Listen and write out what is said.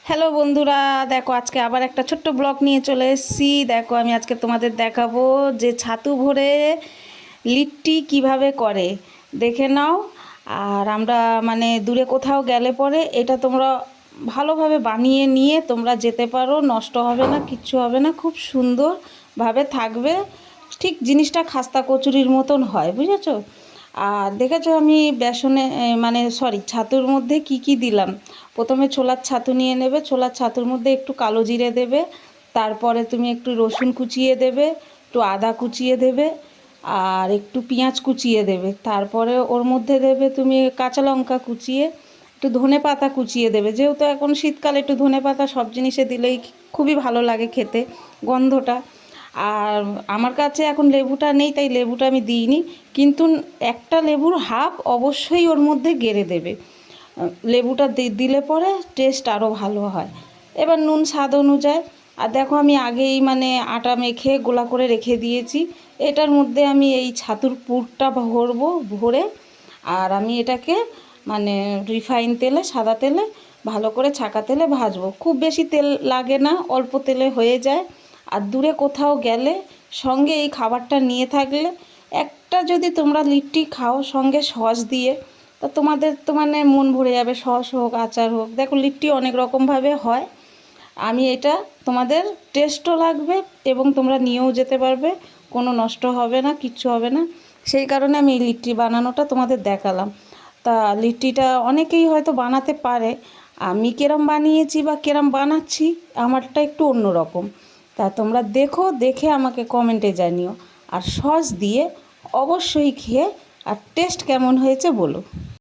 Hello বন্ধুরা, দেখো আজকে আবার একটা ছোট্ট ব্লগ নিয়ে চলে এসেছি। দেখো আমি আজকে তোমাদের দেখাবো যে ছাতু ভরে লিট্টি কিভাবে করে, দেখে নাও। আর আমরা মানে দূরে কোথাও গেলে পরে এটা তোমরা ভালোভাবে বানিয়ে নিয়ে তোমরা যেতে পারো, নষ্ট হবে না, কিচ্ছু হবে না, খুব সুন্দরভাবে থাকবে। ঠিক জিনিসটা খাস্তা কচুরির মতন হয়, বুঝেছো? আর দেখেছো আমি বেসনে মানে সরি ছাতুর মধ্যে কি কি দিলাম। প্রথমে ছোলার ছাতু নিয়ে নেবে, ছোলার ছাতুর মধ্যে একটু কালো জিরে দেবে, তারপরে তুমি একটু রসুন কুচিয়ে দেবে, একটু আদা কুচিয়ে দেবে, আর একটু পেঁয়াজ কুচিয়ে দেবে, তারপরে ওর মধ্যে দেবে তুমি কাঁচা লঙ্কা কুচিয়ে, একটু ধনে পাতা কুচিয়ে দেবে। যেহেতু এখন শীতকালে একটু ধনে পাতা সব জিনিসে দিলেই খুবই ভালো লাগে খেতে, গন্ধটা। আর আমার কাছে এখন লেবুটা নেই, তাই লেবুটা আমি দিইনি, কিন্তু একটা লেবুর হাফ অবশ্যই ওর মধ্যে গেড়ে দেবে। লেবুটা দিলে পরে টেস্ট আরও ভালো হয়। এবার নুন স্বাদ অনুযায়ী। আর দেখো আমি আগেই মানে আটা মেখে গোলা করে রেখে দিয়েছি। এটার মধ্যে আমি এই ছাতুর পুরটা ভরবো, ভরে আর আমি এটাকে মানে রিফাইন তেলে, সাদা তেলে ভালো করে ছাকা তেলে ভাজবো। খুব বেশি তেল লাগে না, অল্প তেলে হয়ে যায়। আর দূরে কোথাও গেলে সঙ্গে এই খাবারটা নিয়ে থাকলে, একটা যদি তোমরা লিট্টি খাও সঙ্গে সস দিয়ে, তা তোমাদের তো মানে মন ভরে যাবে। সস হোক, আচার হোক, দেখো লিট্টি অনেক রকমভাবে হয়। আমি এটা তোমাদের টেস্টও লাগবে এবং তোমরা নিয়েও যেতে পারবে, কোনো নষ্ট হবে না, কিচ্ছু হবে না। সেই কারণে আমি এই লিট্টি বানানোটা তোমাদের দেখালাম। তা লিট্টিটা অনেকেই হয়তো বানাতে পারে, আমি কিরম বানিয়েছি বা কিরম বানাচ্ছি আমারটা একটু অন্য রকম। তা তোমরা দেখো, দেখে আমাকে কমেন্টে জানিও। আর সস দিয়ে অবশ্যই খেয়ে আর টেস্ট কেমন হয়েছে বলো।